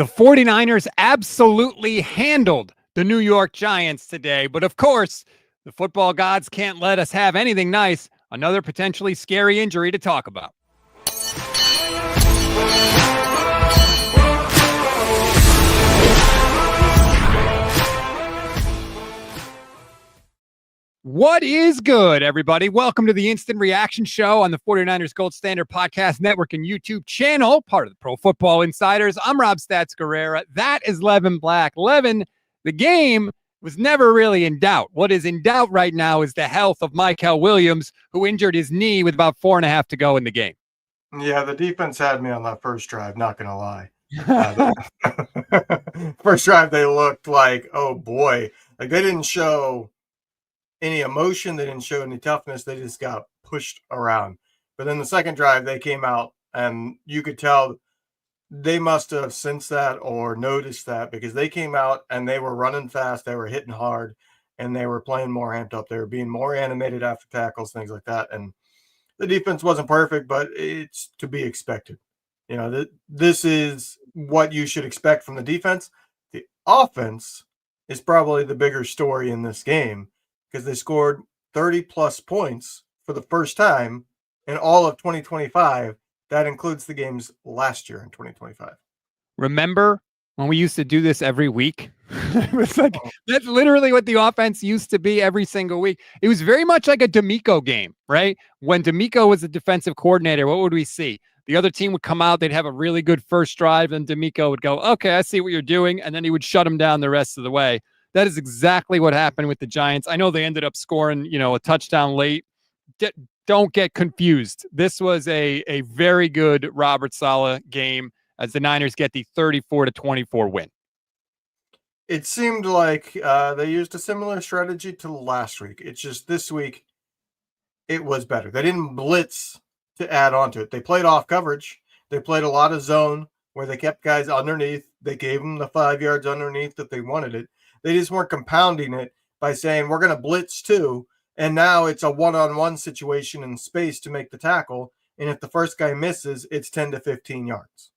The 49ers absolutely handled the New York Giants today. But of course, the football gods can't let us have anything nice. Another potentially scary injury to talk about. What is good, everybody? Welcome to the Instant Reaction Show on the 49ers Gold Standard Podcast Network and YouTube channel, part of the Pro Football Insiders. I'm Rob Stats Guerrera. That is Levin Black. Levin, the game was never really in doubt. What is in doubt right now is the health of Mykel Williams, who injured his knee with about 4.5 to go in the game. Yeah, the defense had me on that first drive, not going to lie. First drive, they looked like, oh boy. Like, they didn't show any emotion. They didn't show any toughness. They just got pushed around. But then the second drive, they came out, and you could tell they must have sensed that or noticed that, because they came out and they were running fast. They were hitting hard, and they were playing more amped up. They were being more animated after tackles, things like that. And the defense wasn't perfect, but it's to be expected. You know, this is what you should expect from the defense. The offense is probably the bigger story in this game, because they scored 30-plus points for the first time in all of 2025. That includes the games last year in 2025. Remember when we used to do this every week? It was like, that's literally what the offense used to be every single week. It was very much like a D'Amico game, right? When D'Amico was the defensive coordinator, what would we see? The other team would come out, they'd have a really good first drive, and D'Amico would go, okay, I see what you're doing, and then he would shut them down the rest of the way. That is exactly what happened with the Giants. I know they ended up scoring, a touchdown late. Don't get confused. This was a very good Robert Saleh game as the Niners get the 34-24 win. It seemed like they used a similar strategy to last week. It's just this week it was better. They didn't blitz to add on to it. They played off coverage. They played a lot of zone where they kept guys underneath. They gave them the 5 yards underneath that they wanted it. They just weren't compounding it by saying, we're going to blitz too, and now it's a one-on-one situation in space to make the tackle, and if the first guy misses, it's 10 to 15 yards.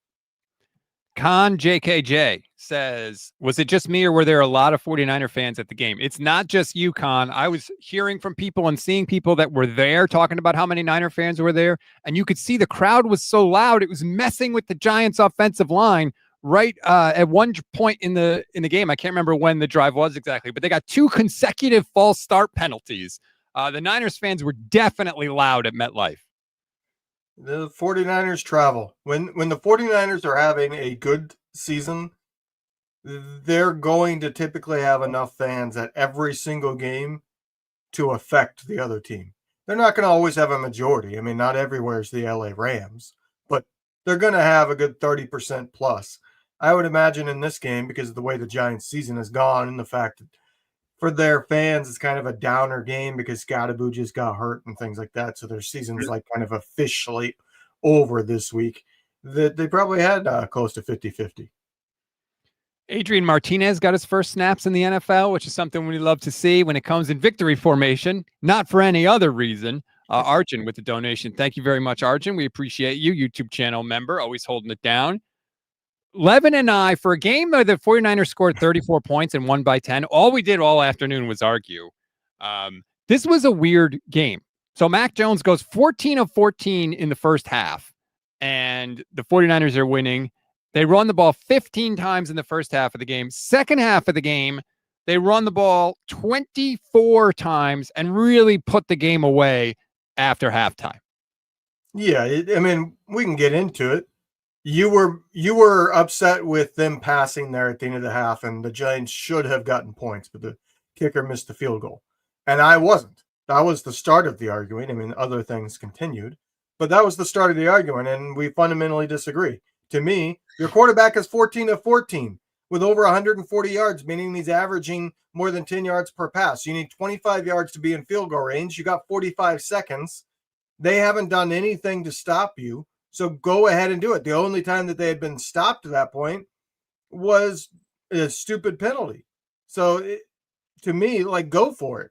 Con JKJ says, was it just me or were there a lot of 49er fans at the game? It's not just you, Con. I was hearing from people and seeing people that were there talking about how many Niner fans were there, and you could see the crowd was so loud, it was messing with the Giants' offensive line. Right at one point in the game, I can't remember when the drive was exactly, but they got 2 consecutive false start penalties. The Niners fans were definitely loud at MetLife. The 49ers travel. When the 49ers are having a good season, they're going to typically have enough fans at every single game to affect the other team. They're not going to always have a majority. I mean, not everywhere is the LA Rams, but they're going to have a good 30% plus. I would imagine in this game, because of the way the Giants season has gone and the fact that for their fans, it's kind of a downer game because Scottaboo just got hurt and things like that. So their season's like kind of officially over this week. That they probably had close to 50-50. Adrian Martinez got his first snaps in the NFL, which is something we love to see when it comes in victory formation, not for any other reason. Arjun with the donation. Thank you very much, Arjun. We appreciate you, YouTube channel member, always holding it down. Levin and I, for a game where the 49ers scored 34 points and won by 10, all we did all afternoon was argue. This was a weird game. So Mac Jones goes 14 of 14 in the first half, and the 49ers are winning. They run the ball 15 times in the first half of the game. Second half of the game, they run the ball 24 times and really put the game away after halftime. Yeah, I mean, we can get into it. You were upset with them passing there at the end of the half, and the Giants should have gotten points, but the kicker missed the field goal. And I wasn't. That was the start of the argument. I mean, other things continued, but that was the start of the argument, and we fundamentally disagree. To me, your quarterback is 14 of 14 with over 140 yards, meaning he's averaging more than 10 yards per pass. You need 25 yards to be in field goal range. You got 45 seconds. They haven't done anything to stop you. So go ahead and do it. The only time that they had been stopped to that point was a stupid penalty. So to me, like, go for it.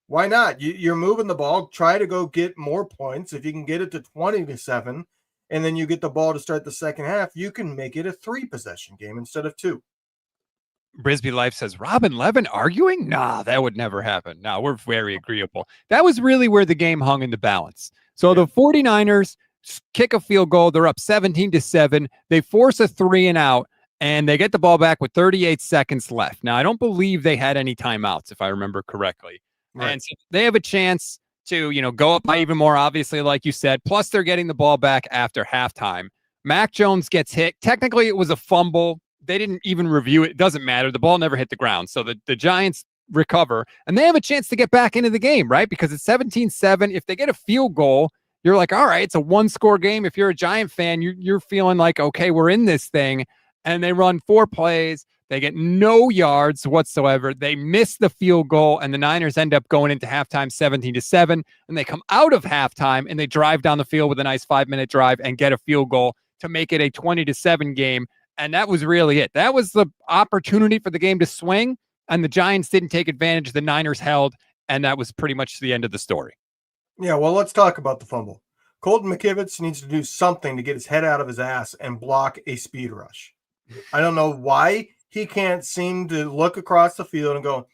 Why not? You're moving the ball. Try to go get more points. If you can get it to 20-7, and then you get the ball to start the second half, you can make it a 3-possession game instead of 2. Brisbee Life says, Robin Levin arguing? Nah, that would never happen. No, we're very agreeable. That was really where the game hung in the balance. So the 49ers kick a field goal. They're up 17-7. They force a 3-and-out, and they get the ball back with 38 seconds left. Now, I don't believe they had any timeouts, if I remember correctly. Right. And so they have a chance to, go up by even more, obviously, like you said. Plus, they're getting the ball back after halftime. Mac Jones gets hit. Technically, it was a fumble. They didn't even review it. It doesn't matter. The ball never hit the ground. So the Giants recover, and they have a chance to get back into the game, right? Because it's 17-7. If they get a field goal, you're like, all right, it's a one-score game. If you're a Giant fan, you're feeling like, okay, we're in this thing. And they run 4 plays. They get no yards whatsoever. They miss the field goal, and the Niners end up going into halftime 17-7. And they come out of halftime, and they drive down the field with a nice 5-minute drive and get a field goal to make it a 20-7 game. And that was really it. That was the opportunity for the game to swing, and the Giants didn't take advantage. The Niners held, and that was pretty much the end of the story. Yeah, well, let's talk about the fumble. Colton McKivitz needs to do something to get his head out of his ass and block a speed rush. I don't know why he can't seem to look across the field and go,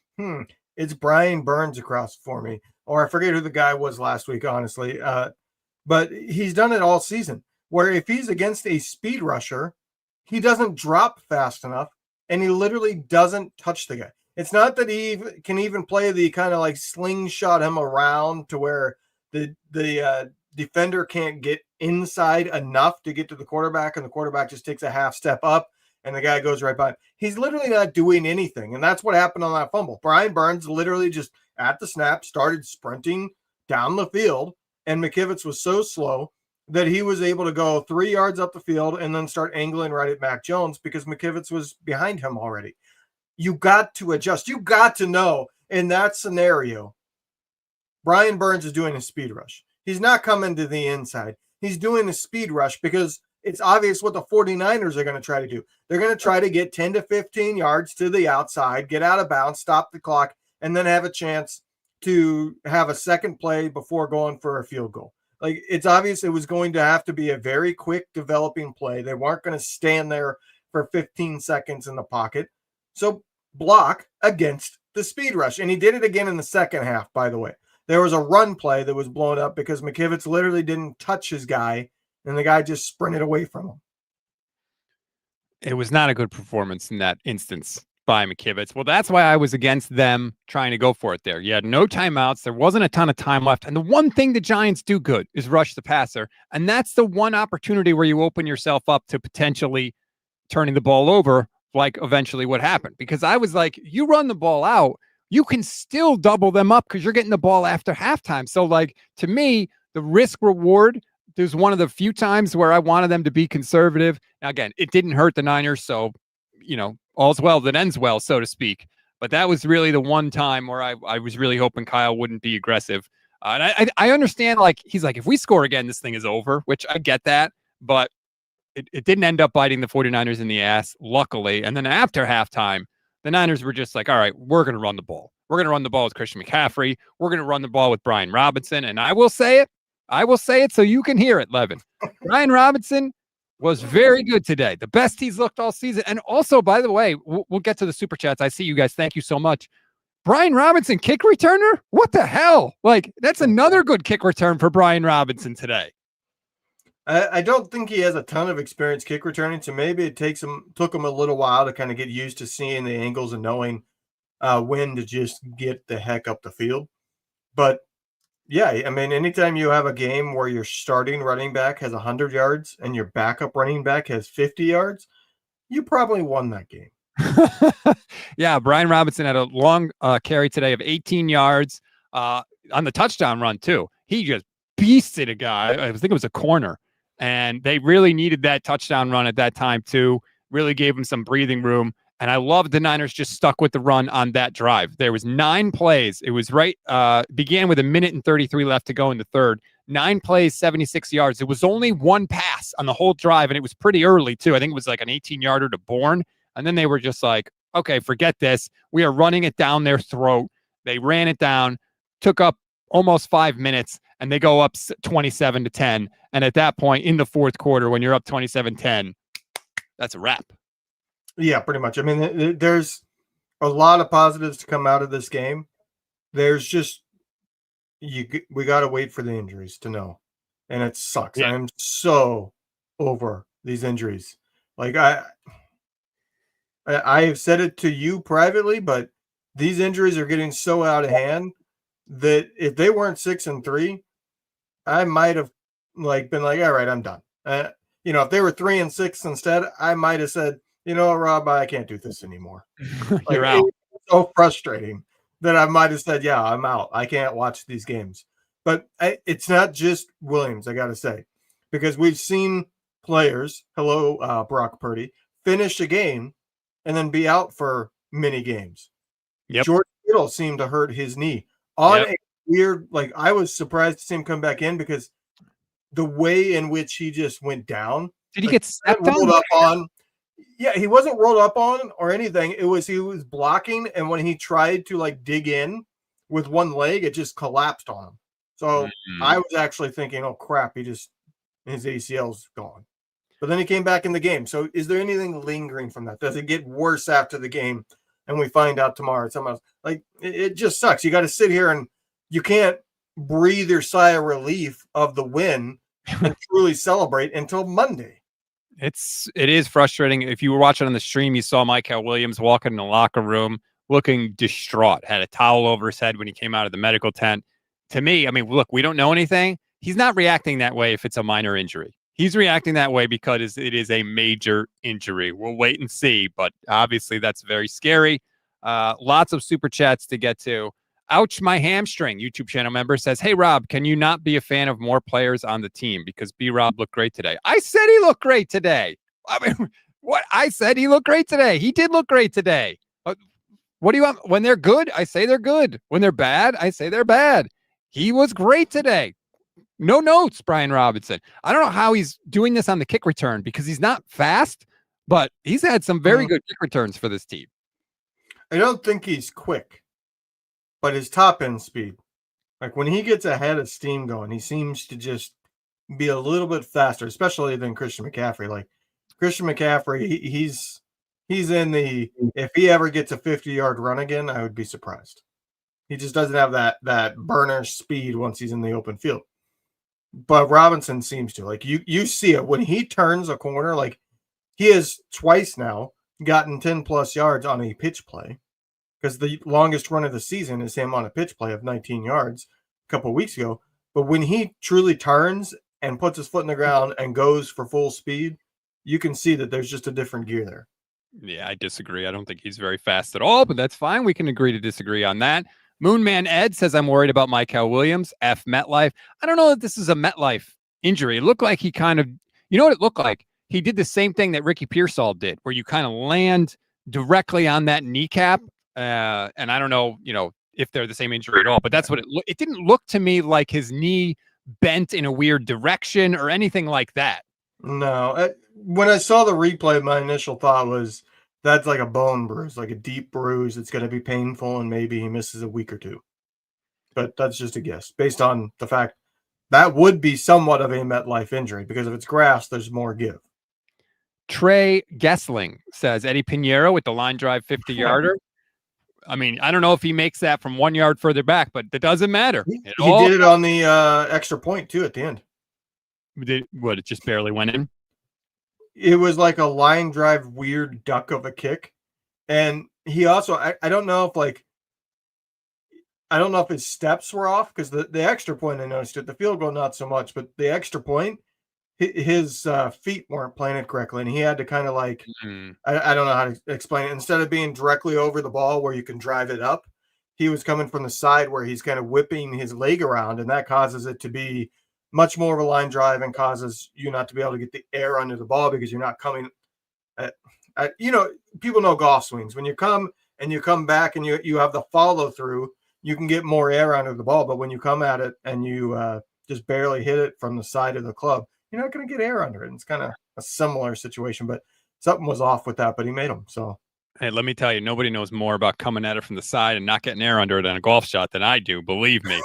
it's Brian Burns across for me. Or I forget who the guy was last week, honestly. But he's done it all season, where if he's against a speed rusher, he doesn't drop fast enough, and he literally doesn't touch the guy. It's not that he can even play the kind of like slingshot him around to where the defender can't get inside enough to get to the quarterback, and the quarterback just takes a half step up, and the guy goes right by him. He's literally not doing anything, and that's what happened on that fumble. Brian Burns literally just at the snap started sprinting down the field, and McKivitz was so slow that he was able to go 3 yards up the field and then start angling right at Mac Jones because McKivitz was behind him already. You got to adjust. You got to know in that scenario, Brian Burns is doing a speed rush. He's not coming to the inside. He's doing a speed rush because it's obvious what the 49ers are going to try to do. They're going to try to get 10 to 15 yards to the outside, get out of bounds, stop the clock, and then have a chance to have a second play before going for a field goal. Like, it's obvious it was going to have to be a very quick developing play. They weren't going to stand there for 15 seconds in the pocket. So block against the speed rush. And he did it again in the second half, by the way. There was a run play that was blown up because McKivitz literally didn't touch his guy, and the guy just sprinted away from him. It was not a good performance in that instance by McKivitz. Well, that's why I was against them trying to go for it there. You had no timeouts. There wasn't a ton of time left. And the one thing the Giants do good is rush the passer. And that's the one opportunity where you open yourself up to potentially turning the ball over, like eventually what happened. Because I was like, you run the ball out, you can still double them up because you're getting the ball after halftime. So, like, to me, the risk reward, there's one of the few times where I wanted them to be conservative. Now, again, it didn't hurt the Niners. So, all's well that ends well, so to speak. But that was really the one time where I was really hoping Kyle wouldn't be aggressive. And I understand, like, he's like, if we score again, this thing is over, which I get that. But it didn't end up biting the 49ers in the ass, luckily. And then after halftime, the Niners were just like, all right, we're going to run the ball. We're going to run the ball with Christian McCaffrey. We're going to run the ball with Brian Robinson. And I will say it so you can hear it, Levin. Brian Robinson was very good today. The best he's looked all season. And also, by the way, we'll get to the super chats. I see you guys. Thank you so much. Brian Robinson, kick returner? What the hell? Like, that's another good kick return for Brian Robinson today. I don't think he has a ton of experience kick returning, so maybe it took him a little while to kind of get used to seeing the angles and knowing when to just get the heck up the field. But yeah, I mean, anytime you have a game where your starting running back has 100 yards and your backup running back has 50 yards, you probably won that game. Yeah, Brian Robinson had a long carry today of 18 yards on the touchdown run, too. He just beasted a guy. I think it was a corner. And they really needed that touchdown run at that time, too. Really gave him some breathing room. And I love the Niners just stuck with the run on that drive. There was 9 plays. It was began with 1 minute and 33 left to go in the third. 9 plays, 76 yards. There was only 1 pass on the whole drive, and it was pretty early, too. I think it was like an 18-yarder to Bourne. And then they were just like, okay, forget this. We are running it down their throat. They ran it down, took up almost 5 minutes, and they go up 27-10. And at that point in the fourth quarter, when you're up 27-10, that's a wrap. Yeah, pretty much. I mean, there's a lot of positives to come out of this game. There's just we got to wait for the injuries to know, and it sucks. Yeah. I'm so over these injuries. Like I have said it to you privately, but these injuries are getting so out of hand that if they weren't 6-3, I might have been like, all right, I'm done. If they were 3-6 instead, I might have said, you know, Rob, I can't do this anymore. You're out. It's so frustrating that I might have said, yeah, I'm out. I can't watch these games. But it's not just Williams, I got to say, because we've seen players, Brock Purdy, finish a game and then be out for many games. Yep. George Kittle seemed to hurt his knee on a weird, I was surprised to see him come back in because the way in which he just went down. Did he get stepped rolled up on? Yeah, he wasn't rolled up on or anything. He was blocking, and when he tried to dig in with one leg, it just collapsed on him. So I was actually thinking, oh crap, his ACL's gone. But then he came back in the game. So is there anything lingering from that? Does it get worse after the game? And we find out tomorrow. It's something else. It just sucks. You got to sit here and you can't breathe your sigh of relief of the win and truly celebrate until Monday. It is frustrating. If you were watching on the stream, you saw Mykel Williams walking in the locker room looking distraught, had a towel over his head when he came out of the medical tent. To me, I mean, look, we don't know anything. He's not reacting that way if it's a minor injury. He's reacting that way because it is a major injury. We'll wait and see, but obviously that's very scary. Lots of super chats to get to. Ouch, my hamstring. YouTube channel member says, hey, Rob, can you not be a fan of more players on the team? Because B-Rob looked great today. I said he looked great today. I mean, what? I said he looked great today. He did look great today. What do you want? When they're good, I say they're good. When they're bad, I say they're bad. He was great today. No notes, Brian Robinson. I don't know how he's doing this on the kick return because he's not fast, but he's had some very good kick returns for this team. I don't think he's quick, but his top end speed, when he gets ahead of steam going, he seems to just be a little bit faster, especially than Christian McCaffrey. Christian McCaffrey, he's in the, if he ever gets a 50-yard run again, I would be surprised. He just doesn't have that burner speed once he's in the open field. But Robinson seems to. You see it when he turns a corner, he has twice now gotten 10+ yards on a pitch play, because the longest run of the season is him on a pitch play of 19 yards a couple of weeks ago. But when he truly turns and puts his foot in the ground and goes for full speed, you can see that there's just a different gear there. Yeah, I disagree. I don't think he's very fast at all, but that's fine. We can agree to disagree on that. Moonman Ed says, I'm worried about Mykel Williams. F MetLife. I don't know if this is a MetLife injury. It looked like he kind of, you know what it looked like? He did the same thing that Ricky Pearsall did, where you kind of land directly on that kneecap. And I don't know, if they're the same injury at all, but that's what it didn't look to me like his knee bent in a weird direction or anything like that. No, when I saw the replay, my initial thought was that's like a bone bruise, like a deep bruise. It's going to be painful, and maybe he misses a week or two. But that's just a guess based on the fact that would be somewhat of a MetLife injury, because if it's grass, there's more give. Trey Gessling says Eddie Pinheiro with the line drive 50-yarder. I mean, I don't know if he makes that from 1 yard further back, but it doesn't matter. He did it on the extra point, too, at the end. It just barely went in? It was like a line drive weird duck of a kick. And he also, I don't know if his steps were off, because the extra point I noticed it, the field goal not so much, but the extra point, his feet weren't planted correctly, and he had to kind of I don't know how to explain it. Instead of being directly over the ball where you can drive it up, he was coming from the side where he's kind of whipping his leg around, and that causes it to be much more of a line drive and causes you not to be able to get the air under the ball, because you're not coming people know golf swings. When you come and you come back and you have the follow through, you can get more air under the ball. But when you come at it and you just barely hit it from the side of the club, you're not going to get air under it. And it's kind of a similar situation, but something was off with that, but he made them. So, hey, let me tell you, nobody knows more about coming at it from the side and not getting air under it on a golf shot than I do. Believe me.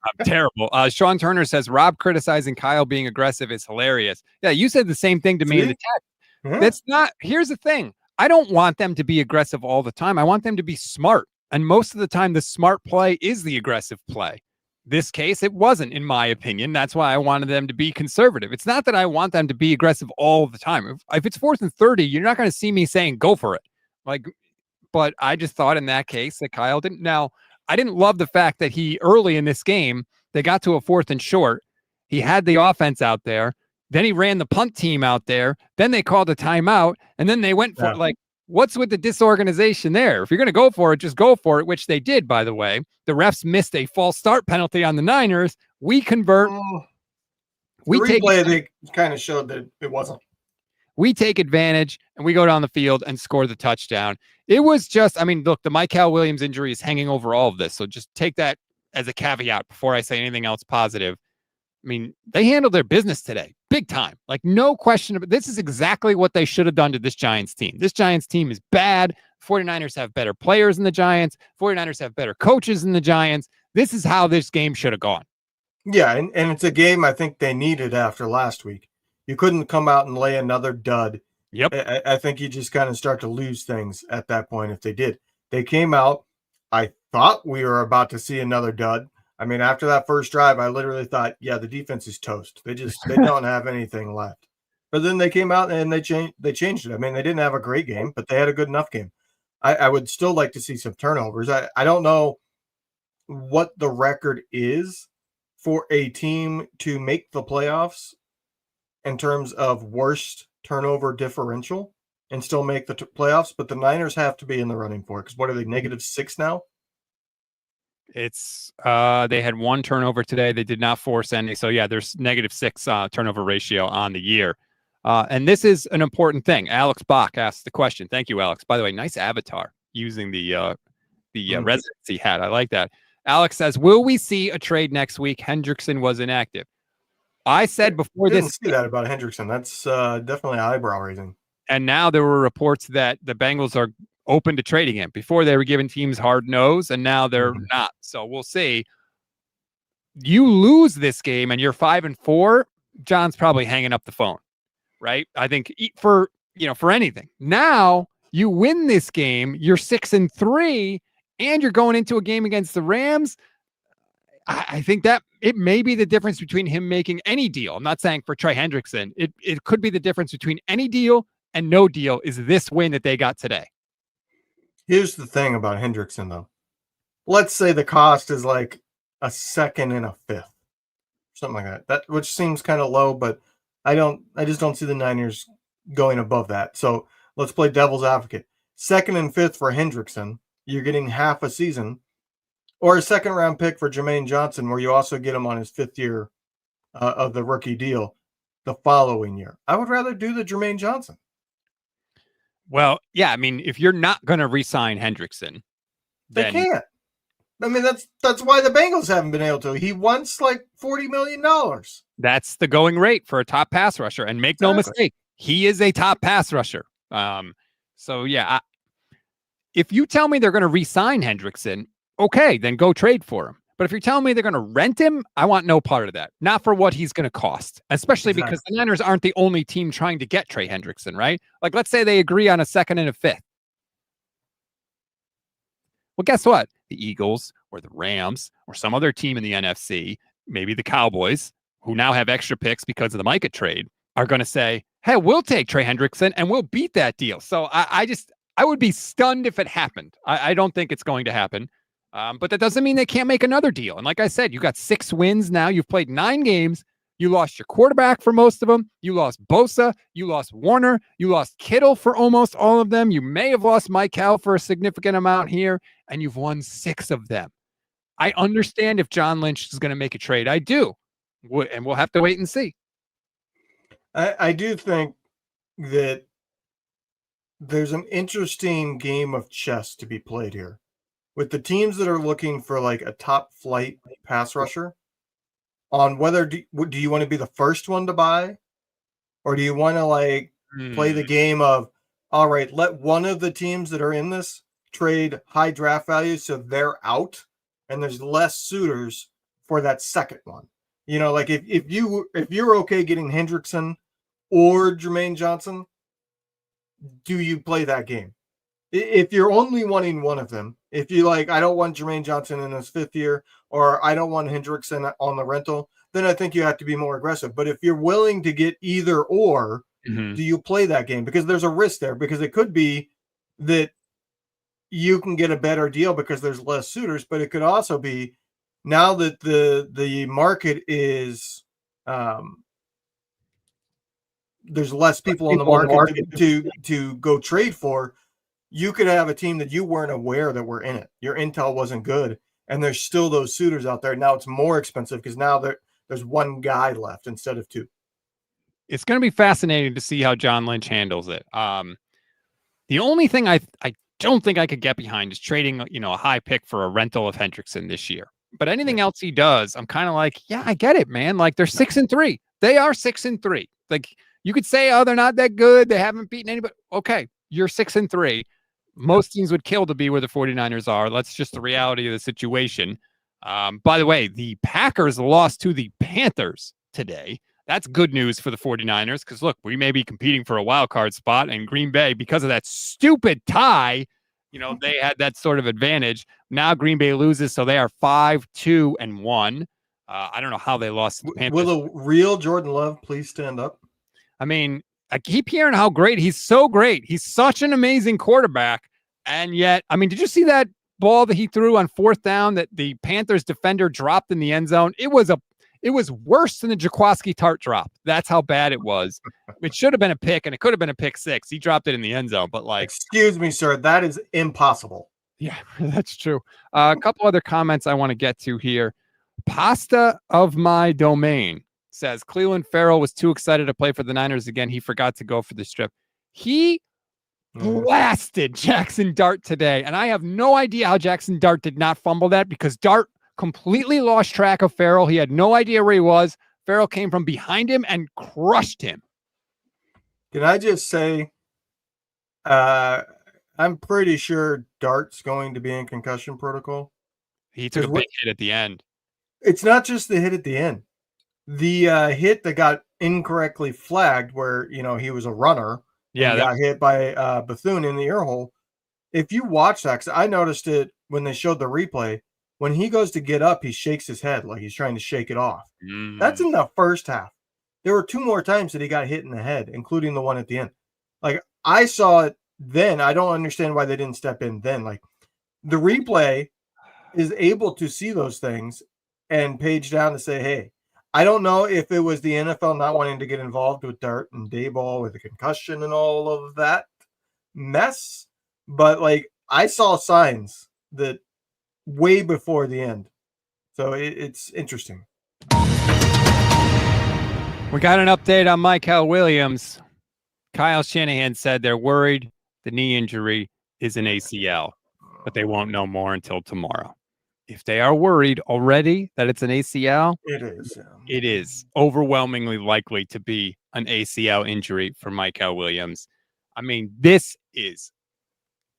I'm terrible. Sean Turner says Rob criticizing Kyle being aggressive is hilarious. Yeah, you said the same thing to me in the text. Yeah. That's not. Here's the thing. I don't want them to be aggressive all the time. I want them to be smart. And most of the time, the smart play is the aggressive play. This case, it wasn't, in my opinion. That's why I wanted them to be conservative. It's not that I want them to be aggressive all the time. If it's 4th and 30, you're not going to see me saying go for it. But I just thought in that case that Kyle didn't. Now, I didn't love the fact that he early in this game, they got to a 4th and short. He had the offense out there. Then he ran the punt team out there. Then they called a timeout. And then they went for what's with the disorganization there? If you're going to go for it, just go for it, which they did, by the way. The refs missed a false start penalty on the Niners. We convert. They kind of showed that it wasn't. We take advantage and we go down the field and score the touchdown. It was just, look, the Mykel Williams injury is hanging over all of this. So just take that as a caveat before I say anything else positive. They handled their business today, big time. No question. This is exactly what they should have done to this Giants team. This Giants team is bad. 49ers have better players than the Giants. 49ers have better coaches than the Giants. This is how this game should have gone. Yeah, and it's a game I think they needed after last week. You couldn't come out and lay another dud. Yep. I think you just kind of start to lose things at that point if they did. They came out. I thought we were about to see another dud. After that first drive, I literally thought, yeah, the defense is toast. They don't have anything left. But then they came out and they changed it. They didn't have a great game, but they had a good enough game. I would still like to see some turnovers. I don't know what the record is for a team to make the playoffs in terms of worst turnover differential and still make the playoffs, but the Niners have to be in the running for it. Because what are they, -6 now? It's they had one turnover today. They did not force any. So yeah, there's -6 turnover ratio on the year. And this is an important thing. Alex Bach asked the question. Thank you, Alex. By the way, nice avatar using the residency hat. I like that. Alex says, will we see a trade next week? Hendrickson was inactive. I said before this. I didn't see that about Hendrickson. That's definitely eyebrow raising. And now there were reports that the Bengals are open to trading him. Before they were giving teams hard nose, and now they're not. So we'll see. You lose this game and you're 5-4. John's probably hanging up the phone, right? I think for anything. Now you win this game, you're 6-3, and you're going into a game against the Rams. I think that it may be the difference between him making any deal. I'm not saying for Trey Hendrickson. It could be the difference between any deal and no deal is this win that they got today. Here's the thing about Hendrickson, though. Let's say the cost is like a 2nd and a 5th, something like that. Which seems kind of low, but I just don't see the Niners going above that. So let's play devil's advocate. 2nd and 5th for Hendrickson, you're getting half a season, or a 2nd-round pick for Jermaine Johnson, where you also get him on his 5th year of the rookie deal the following year. I would rather do the Jermaine Johnson. Well, yeah, if you're not going to re-sign Hendrickson, they can't. That's why the Bengals haven't been able to. He wants like $40 million. That's the going rate for a top pass rusher. And make no mistake, he is a top pass rusher. So yeah, if you tell me they're going to re-sign Hendrickson, okay, then go trade for him. But if you're telling me they're going to rent him, I want no part of that. Not for what he's going to cost, especially because the Niners aren't the only team trying to get Trey Hendrickson, right? Let's say they agree on a 2nd and a 5th. Well, guess what? The Eagles or the Rams or some other team in the NFC, maybe the Cowboys, who now have extra picks because of the Micah trade, are going to say, hey, we'll take Trey Hendrickson and we'll beat that deal. So I would be stunned if it happened. I don't think it's going to happen. But that doesn't mean they can't make another deal. And like I said, you got 6 wins now. You've played 9 games. You lost your quarterback for most of them. You lost Bosa. You lost Warner. You lost Kittle for almost all of them. You may have lost Mykel for a significant amount here, and you've won 6 of them. I understand if John Lynch is going to make a trade. I do. And we'll have to wait and see. I do think that there's an interesting game of chess to be played here. With the teams that are looking for like a top flight pass rusher, on whether do you want to be the first one to buy, or do you want to play the game of, all right, let one of the teams that are in this trade high draft value so they're out and there's less suitors for that second one. You know, like if you're okay getting Hendrickson or Jermaine Johnson, do you play that game? If you're only wanting one of them, if you like, I don't want Jermaine Johnson in his 5th year, or I don't want Hendrickson on the rental, then I think you have to be more aggressive. But if you're willing to get either or, do you play that game? Because there's a risk there, because it could be that you can get a better deal because there's less suitors, but it could also be now that the market is there's less people on the market to go trade for. You could have a team that you weren't aware that were in it. Your intel wasn't good, and there's still those suitors out there. Now it's more expensive because now there's one guy left instead of two. It's going to be fascinating to see how John Lynch handles it. The only thing I don't think I could get behind is trading, a high pick for a rental of Hendrickson this year. But anything else he does, I'm kind of like, yeah, I get it, man. Like, they're 6-3. They are 6-3. Like, you could say, oh, they're not that good. They haven't beaten anybody. Okay, you're 6-3. Most teams would kill to be where the 49ers are. That's just the reality of the situation. By the way, the Packers lost to the Panthers today. That's good news for the 49ers because, look, we may be competing for a wild card spot, and Green Bay, because of that stupid tie, they had that sort of advantage. Now Green Bay loses, so they are 5-2-1. I don't know how they lost to the Panthers. Will a real Jordan Love please stand up? I mean, I keep hearing how great he's so great. He's such an amazing quarterback. And yet, I mean, did you see that ball that he threw on 4th down that the Panthers defender dropped in the end zone? It was worse than the Jaquiski Tart drop. That's how bad it was. It should have been a pick, and it could have been a pick 6. He dropped it in the end zone, but excuse me, sir, that is impossible. Yeah, that's true. A couple other comments I want to get to here. Pasta of my domain says Cleveland Farrell was too excited to play for the Niners again. He forgot to go for the strip. He blasted Jackson Dart today, and I have no idea how Jackson Dart did not fumble that, because Dart completely lost track of Farrell. He had no idea where he was. Farrell came from behind him and crushed him. Can I just say, I'm pretty sure Dart's going to be in concussion protocol. He took a big hit at the end. It's not just the hit at the end. The hit that got incorrectly flagged, where he was a runner, got hit by Bethune in the ear hole. If you watch that, because I noticed it when they showed the replay, when he goes to get up, he shakes his head like he's trying to shake it off. That's in the first half. There were 2 more times that he got hit in the head, including the one at the end. Like, I saw it then. I don't understand why they didn't step in then. Like, the replay is able to see those things and page down to say, hey, I don't know if it was the NFL not wanting to get involved with Dart and Dayball with the concussion and all of that mess, but I saw signs that way before the end. So it's interesting. We got an update on Mykel Williams. Kyle Shanahan said they're worried the knee injury is an ACL, but they won't know more until tomorrow. If they are worried already that it's an ACL, it is overwhelmingly likely to be an ACL injury for Mykel Williams. I mean, it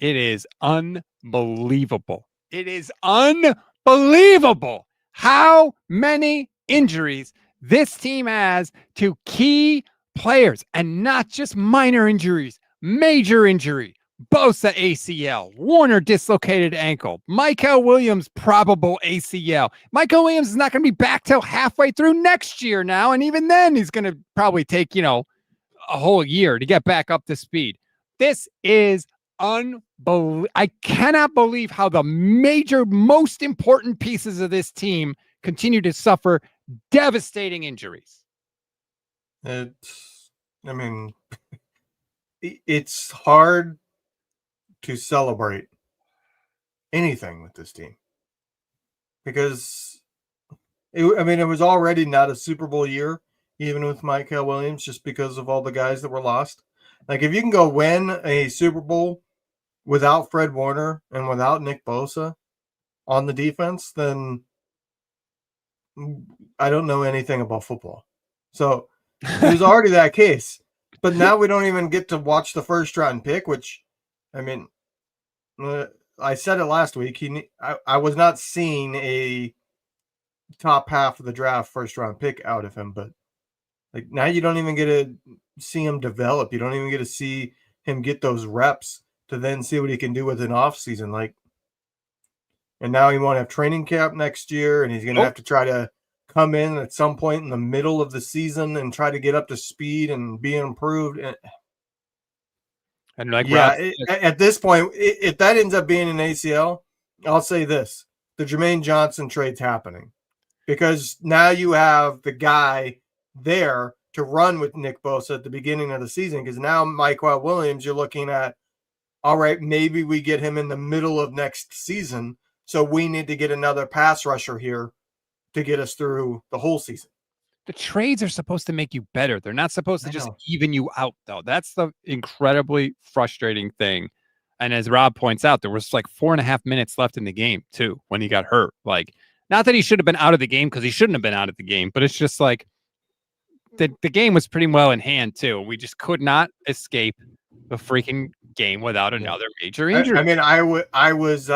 is unbelievable. It is unbelievable how many injuries this team has to key players, and not just minor injuries, major injury. Bosa ACL, Warner dislocated ankle, Mykel Williams probable ACL. Mykel Williams is not going to be back till halfway through next year now, and even then he's going to probably take, a whole year to get back up to speed. This is unbelievable. I cannot believe how the major, most important pieces of this team continue to suffer devastating injuries. It's hard to celebrate anything with this team, because it was already not a Super Bowl year, even with Mykel Williams, just because of all the guys that were lost. Like, if you can go win a Super Bowl without Fred Warner and without Nick Bosa on the defense, then I don't know anything about football. So it was already that case. But now we don't even get to watch the first round pick, which, I said it last week. I was not seeing top half of the draft first round pick out of him, but like now you don't even get to see him develop. You don't even get to see him get those reps to then see what he can do with an off season. Like, and now he won't have training camp next year, and he's going to have to try to come in at some point in the middle of the season and try to get up to speed and be improved. And like, yeah, at this point, if that ends up being an ACL, I'll say this: the Jermaine Johnson trade's happening because now you have the guy there to run with Nick Bosa at the beginning of the season. Because now Mykel Williams, you're looking at, all right, maybe we get him in the middle of next season. So we need to get another pass rusher here to get us through the whole season. the trades are supposed to make you better. They're not supposed to just even you out, though. That's the incredibly frustrating thing. And as Rob points out, there was like 4.5 minutes left in the game, too, when he got hurt. Like, not that he should have been out of the game because he shouldn't have been out of the game, but it's just like the game was pretty well in hand, too. We just could not escape the freaking game without another major injury. I mean, I was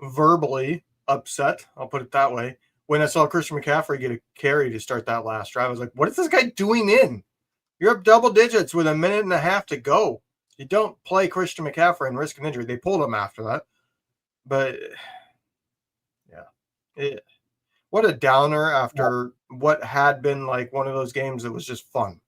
verbally upset, I'll put it that way, when I saw Christian McCaffrey get a carry to start that last drive. I was like, what is this guy doing in? You're up double digits with 1.5 minutes to go. You don't play Christian McCaffrey and risk an injury. They pulled him after that. But, yeah. What a downer after what had been like one of those games that was just fun.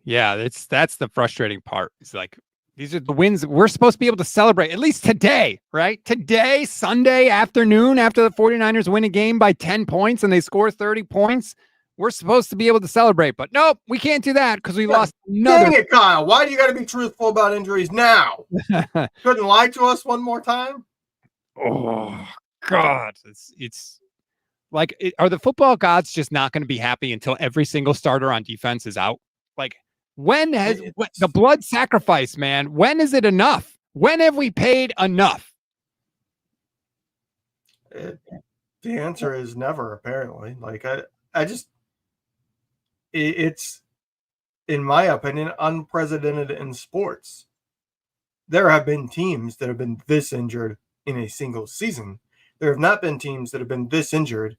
Yeah, that's the frustrating part. It's like, these are the wins we're supposed to be able to celebrate, at least today, right? Today, Sunday afternoon, after the 49ers win a game by 10 points and they score 30 points, we're supposed to be able to celebrate. But nope, we can't do that because we lost another. Dang it, Kyle. Why do you got to be truthful about injuries now? Couldn't lie to us one more time? Oh, God. It's like, are the football gods just not going to be happy until every single starter on defense is out? Like, when has the blood sacrifice, man? When is it enough? When have we paid enough? The answer is never, apparently. Like, I just, it's, in my opinion, unprecedented in sports. There have been teams that have been this injured in a single season. There have not been teams that have been this injured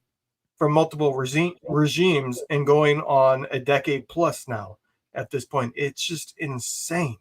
for multiple regimes and going on a decade plus now. At this point, it's just insane.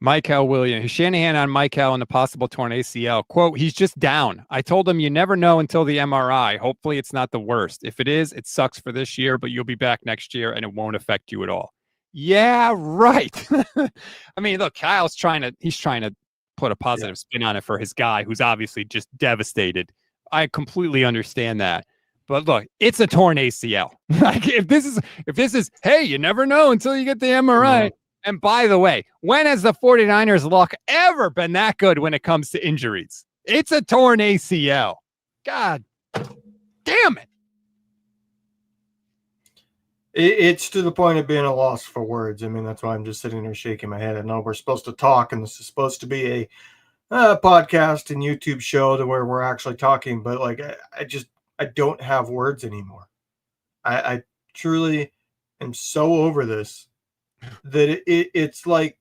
Mykel Williams, Shanahan on Mykel and the possible torn ACL. Quote, he's just down. I told him you never know until the MRI. Hopefully it's not the worst. If it is, it sucks for this year, but you'll be back next year and it won't affect you at all. Yeah, right. I mean, look, Kyle's trying to put a positive spin on it for his guy who's obviously just devastated. I completely understand that. But look, it's a torn ACL. Like if this is, hey, you never know until you get the MRI. Mm-hmm. And by the way, when has the 49ers luck ever been that good when it comes to injuries? It's a torn ACL. God damn it. It's to the point of being a loss for words. I mean, that's why I'm just sitting there shaking my head. I know we're supposed to talk, and this is supposed to be a podcast and YouTube show to where we're actually talking, but like I don't have words anymore. I truly am so over this that it's like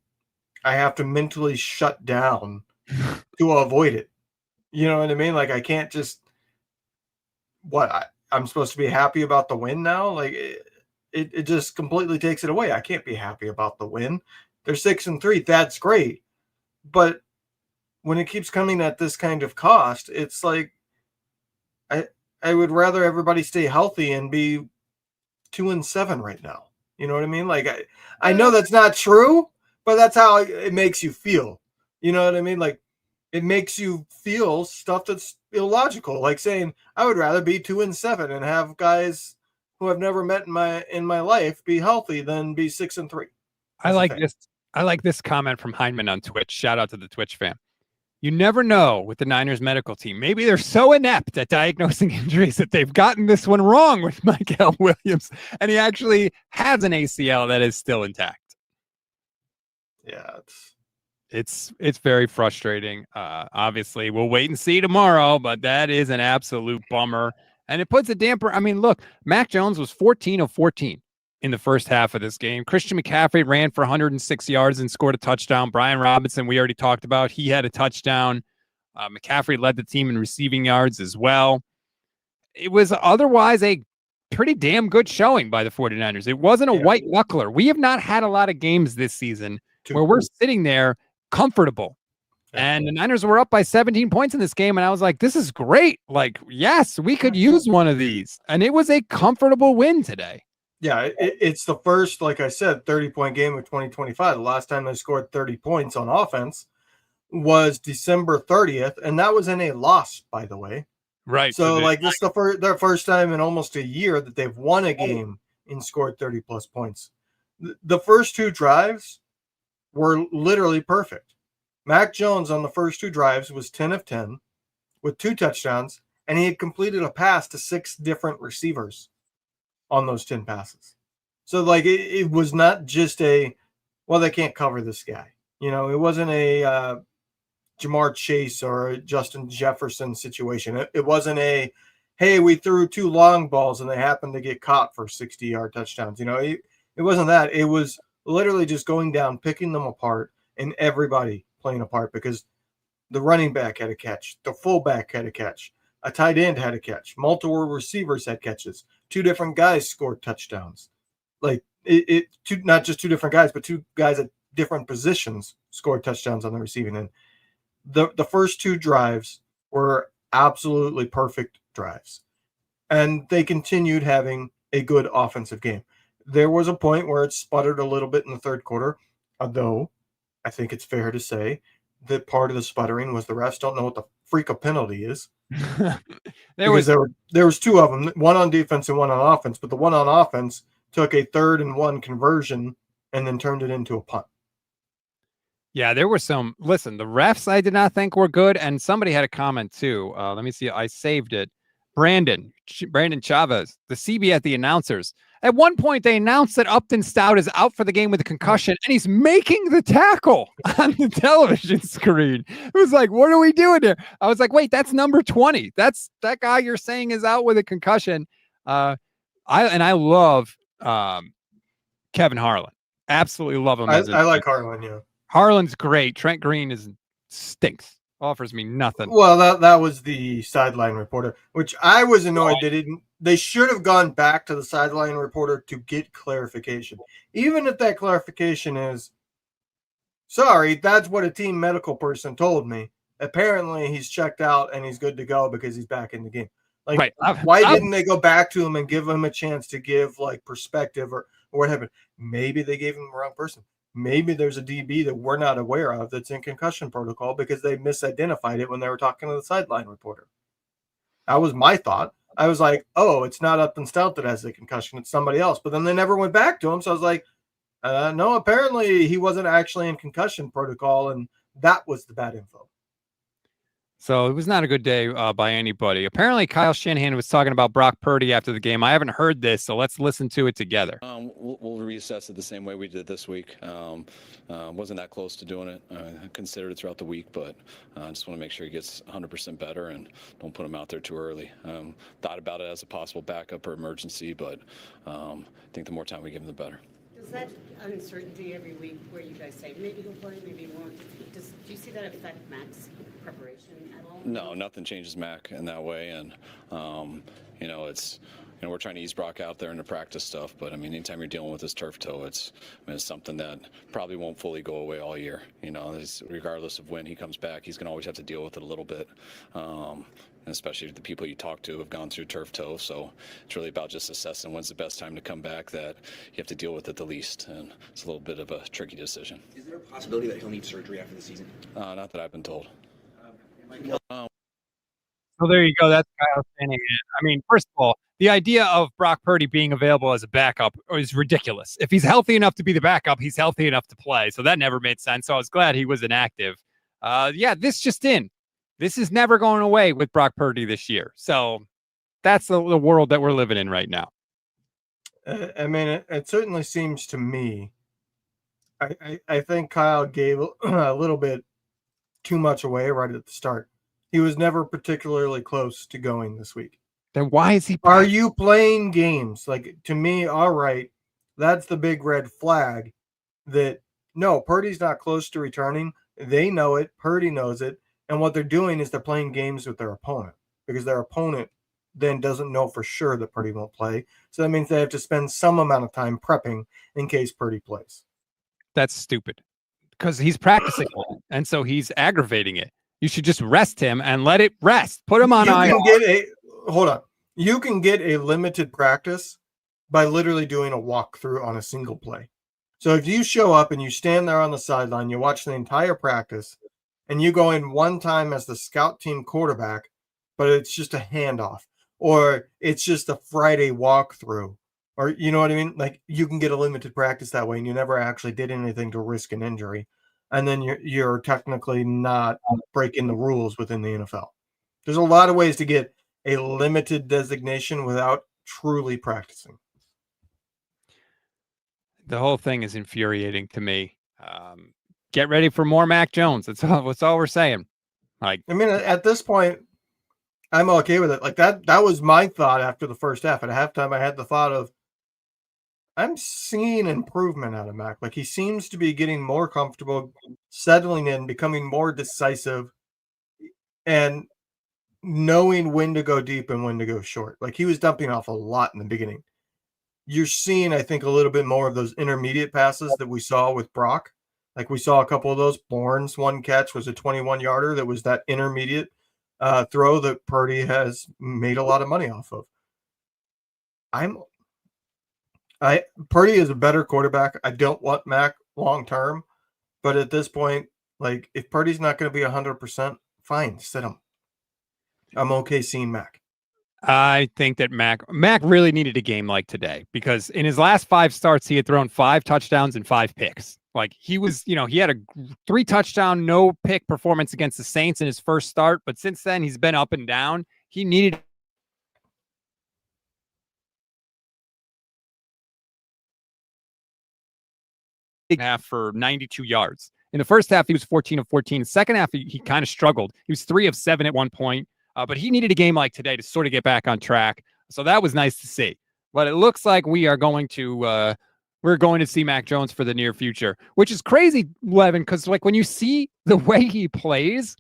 I have to mentally shut down to avoid it. You know what I mean? Like I can't just I'm supposed to be happy about the win now. Like it just completely takes it away. I can't be happy about the win. They're 6-3. That's great. But when it keeps coming at this kind of cost, it's like I would rather everybody stay healthy and be 2-7 right now. You know what I mean? Like I know that's not true, but that's how it makes you feel. You know what I mean? Like it makes you feel stuff that's illogical. Like saying I would rather be 2-7 and have guys who I've never met in my life be healthy than be 6-3. I like this comment from Heineman on Twitch. Shout out to the Twitch fam. You never know with the Niners medical team. Maybe they're so inept at diagnosing injuries that they've gotten this one wrong with Mykel Williams, and he actually has an ACL that is still intact. Yeah, it's very frustrating. Obviously, we'll wait and see tomorrow, but that is an absolute bummer, and it puts a damper. I mean, look, Mac Jones was 14 of 14 in the first half of this game. Christian McCaffrey ran for 106 yards and scored a touchdown. Brian Robinson, we already talked about. He had a touchdown. McCaffrey led the team in receiving yards as well. it was otherwise a pretty damn good showing by the 49ers. It wasn't a white knuckler. We have not had a lot of games this season where we're sitting there comfortable. And the Niners were up by 17 points in this game. And I was like, this is great. Like, yes, we could use one of these. And it was a comfortable win today. Yeah, it's the first, like I said, 30-point game of 2025. The last time they scored 30 points on offense was December 30th. And that was in a loss, by the way. Right. So, like, this is their first time in almost a year that they've won a game and scored 30-plus points. The first two drives were literally perfect. Mac Jones on the first two drives was 10 of 10 with 2 touchdowns, and he had completed a pass to 6 different receivers on those 10 passes. So, like, it was not just they can't cover this guy. You know, it wasn't a Jamar Chase or a Justin Jefferson situation. It wasn't a, hey, we threw 2 long balls and they happened to get caught for 60-yard touchdowns. You know, it wasn't that. It was literally just going down, picking them apart, and everybody playing a part because the running back had a catch, the fullback had a catch, a tight end had a catch, multiple receivers had catches, 2 different guys scored touchdowns. Like not just 2 different guys, but 2 guys at different positions scored touchdowns on the receiving end. The first 2 drives were absolutely perfect drives, and they continued having a good offensive game. There was a point where it sputtered a little bit in the third quarter, although I think it's fair to say that part of the sputtering was the refs don't know what the freak a penalty is. there was 2 of them, one on defense and one on offense, but the one on offense took a 3rd and 1 conversion and then turned it into a punt. Yeah, there were some. Listen, the refs I did not think were good, and somebody had a comment too. Let me see. I saved it. Brandon Chavez, the CB at the announcers. At one point, they announced that Upton Stout is out for the game with a concussion, and he's making the tackle on the television screen. It was like, what are we doing here? I was like, wait, that's number 20. That's that guy you're saying is out with a concussion. I love Kevin Harlan. Absolutely love him. I like Harlan, yeah. Harlan's great. Trent Green stinks. Offers me nothing. Well, that was the sideline reporter, which I was annoyed they should have gone back to the sideline reporter to get clarification. Even if that clarification is, sorry, that's what a team medical person told me. Apparently he's checked out and he's good to go because he's back in the game. Like, why didn't they go back to him and give him a chance to give like perspective or what happened? Maybe they gave him the wrong person. Maybe there's a DB that we're not aware of that's in concussion protocol because they misidentified it when they were talking to the sideline reporter. That was my thought. I was like, oh, it's not Upton Stout that has the concussion. It's somebody else. But then they never went back to him. So I was like, no, apparently he wasn't actually in concussion protocol. And that was the bad info. So it was not a good day by anybody. Apparently, Kyle Shanahan was talking about Brock Purdy after the game. I haven't heard this, so let's listen to it together. We'll reassess it the same way we did this week. Wasn't that close to doing it. I considered it throughout the week, but I just want to make sure he gets 100% better and don't put him out there too early. Thought about it as a possible backup or emergency, but I think the more time we give him, the better. Does that uncertainty every week where you guys say maybe he'll play, maybe he won't, do you see that affect Mac's preparation at all? No, nothing changes Mac in that way, and it's we're trying to ease Brock out there in the practice stuff, but I mean, anytime you're dealing with this turf toe, it's something that probably won't fully go away all year. Regardless of when he comes back, he's gonna always have to deal with it a little bit. And especially the people you talk to have gone through turf toe. So it's really about just assessing when's the best time to come back that you have to deal with it the least. And it's a little bit of a tricky decision. Is there a possibility that he'll need surgery after the season? Not that I've been told. So there you go. That's Kyle Shanahan. I mean, first of all, the idea of Brock Purdy being available as a backup is ridiculous. If he's healthy enough to be the backup, he's healthy enough to play. So that never made sense. So I was glad he was inactive. This just in. This is never going away with Brock Purdy this year. So that's the world that we're living in right now. I mean, it certainly seems to me, I think Kyle gave a little bit too much away right at the start. He was never particularly close to going this week. Then why is he? Are you playing games? Like, to me, all right, that's the big red flag that, no, Purdy's not close to returning. They know it. Purdy knows it. And what they're doing is they're playing games with their opponent because their opponent then doesn't know for sure that Purdy won't play. So that means they have to spend some amount of time prepping in case Purdy plays. That's stupid because he's practicing and so he's aggravating it. You should just rest him and let it rest. Put him on IR. You can get a limited practice by literally doing a walkthrough on a single play. So if you show up and you stand there on the sideline, you watch the entire practice, and you go in one time as the scout team quarterback, but it's just a handoff, or it's just a Friday walkthrough, or you know what I mean? Like, you can get a limited practice that way, and you never actually did anything to risk an injury. And then you're technically not breaking the rules within the NFL. There's a lot of ways to get a limited designation without truly practicing. The whole thing is infuriating to me. Get ready for more Mac Jones. That's all we're saying. Like, I mean, at this point, I'm okay with it. Like that was my thought after the first half. At halftime, I had the thought of, I'm seeing improvement out of Mac. Like, he seems to be getting more comfortable, settling in, becoming more decisive, and knowing when to go deep and when to go short. Like, he was dumping off a lot in the beginning. You're seeing, I think, a little bit more of those intermediate passes that we saw with Brock. Like, we saw a couple of those. Bourne's one catch was a 21-yarder that was that intermediate throw that Purdy has made a lot of money off of. Purdy is a better quarterback. I don't want Mac long term, but at this point, like, if Purdy's not going to be 100%, fine, sit him. I'm okay seeing Mac. I think that Mac really needed a game like today, because in his last 5 starts, he had thrown 5 touchdowns and 5 picks. Like, he was, he had a 3 touchdown, no pick performance against the Saints in his first start. But since then, he's been up and down. He needed half for 92 yards. In the first half, he was 14 of 14. Second half, he kind of struggled. He was 3 of 7 at one point. But he needed a game like today to sort of get back on track. So that was nice to see. But it looks like we're going to see Mac Jones for the near future, which is crazy, Levin, because like when you see the way he plays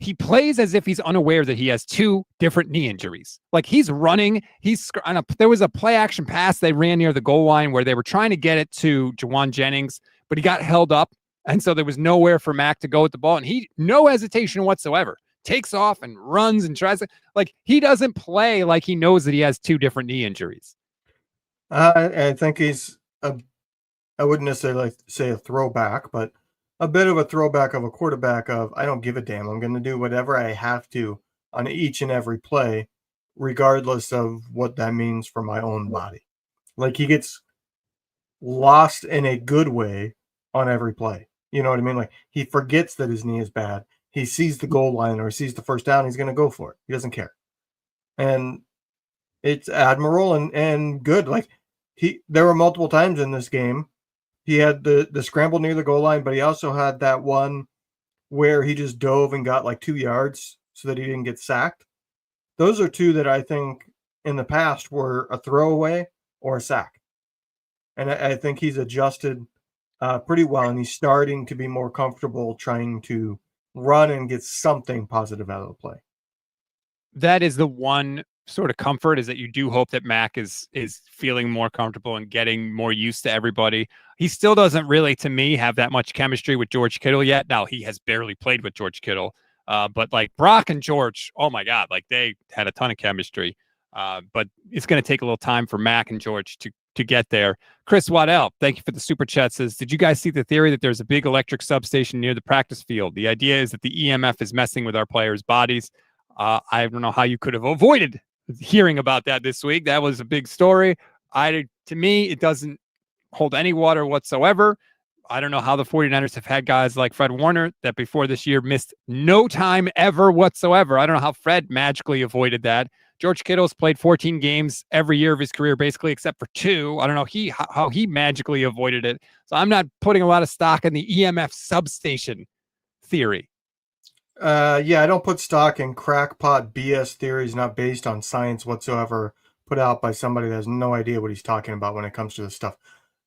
as if he's unaware that he has 2 different knee injuries. Like, he's running. There was a play action pass they ran near the goal line where they were trying to get it to Jawan Jennings, but he got held up. And so there was nowhere for Mac to go with the ball. And he, no hesitation whatsoever, takes off and runs and tries to, like, he doesn't play like he knows that he has 2 different knee injuries. I think he's I wouldn't necessarily say a throwback, but a bit of a throwback of a quarterback of, I don't give a damn. I'm going to do whatever I have to on each and every play, regardless of what that means for my own body. Like, he gets lost in a good way on every play. You know what I mean? Like, he forgets that his knee is bad. He sees the goal line or he sees the first down. He's going to go for it. He doesn't care. And it's admirable and good. Like, there were multiple times in this game. He had the scramble near the goal line, but he also had that one where he just dove and got like 2 yards so that he didn't get sacked. Those are 2 that I think in the past were a throwaway or a sack. And I think he's adjusted pretty well, and he's starting to be more comfortable trying to run and get something positive out of the play. That is the one sort of comfort, is that you do hope that Mac is feeling more comfortable and getting more used to everybody. He still doesn't really, to me, have that much chemistry with George Kittle yet. Now, he has barely played with George Kittle, but like Brock and George, oh my God, like they had a ton of chemistry. But it's going to take a little time for Mac and George to get there. Chris Waddell, thank you for the super chat, says, did you guys see the theory that there's a big electric substation near the practice field? The idea is that the EMF is messing with our players' bodies. I don't know how you could have avoided hearing about that this week. That was a big story. To me, it doesn't hold any water whatsoever. I don't know how the 49ers have had guys like Fred Warner that before this year missed no time ever whatsoever. I don't know how Fred magically avoided that. George Kittle's played 14 games every year of his career, basically, except for 2. I don't know how he magically avoided it. So I'm not putting a lot of stock in the EMF substation theory. Yeah, I don't put stock in crackpot BS theories not based on science whatsoever, put out by somebody that has no idea what he's talking about when it comes to this stuff.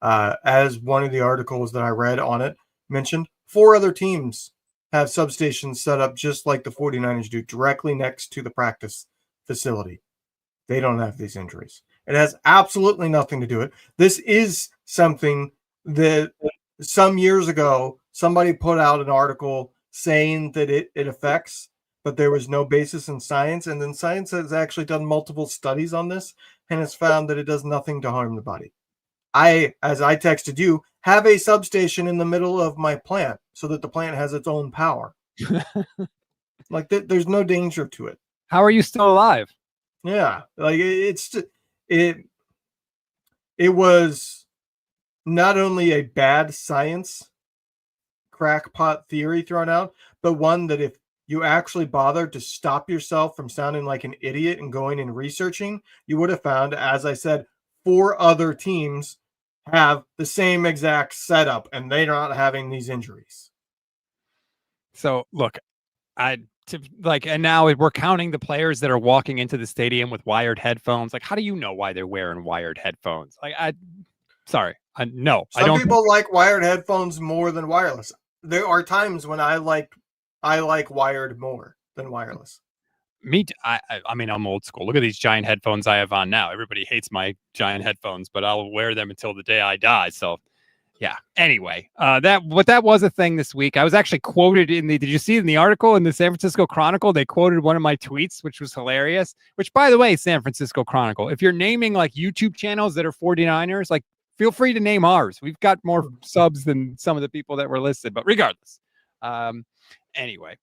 As one of the articles that I read on it mentioned, 4 other teams have substations set up just like the 49ers do, directly next to the practice facility. they don't have these injuries. It has absolutely nothing to do with it. This is something that some years ago, somebody put out an article saying that it affects, but there was no basis in science. And then science has actually done multiple studies on this and has found that it does nothing to harm the body. As I texted you, have a substation in the middle of my plant so that the plant has its own power. Like there's no danger to it. How are you still alive? Yeah, like it was not only a bad science crackpot theory thrown out, but one that if you actually bothered to stop yourself from sounding like an idiot and going and researching, you would have found, as I said, 4 other teams have the same exact setup and they're not having these injuries. So look, and now we're counting the players that are walking into the stadium with wired headphones. Like, how do you know why they're wearing wired headphones? Like, no, I don't. Some people like wired headphones more than wireless. There are times when I like wired more than wireless. I mean, I'm old school. Look at these giant headphones I have on now. Everybody hates my giant headphones, but I'll wear them until the day I die. So, yeah. Anyway, that was a thing this week. I was actually quoted did you see in the article in the San Francisco Chronicle? They quoted one of my tweets, which was hilarious. Which, by the way, San Francisco Chronicle, if you're naming like YouTube channels that are 49ers, like feel free to name ours. We've got more subs than some of the people that were listed, but regardless. Anyway.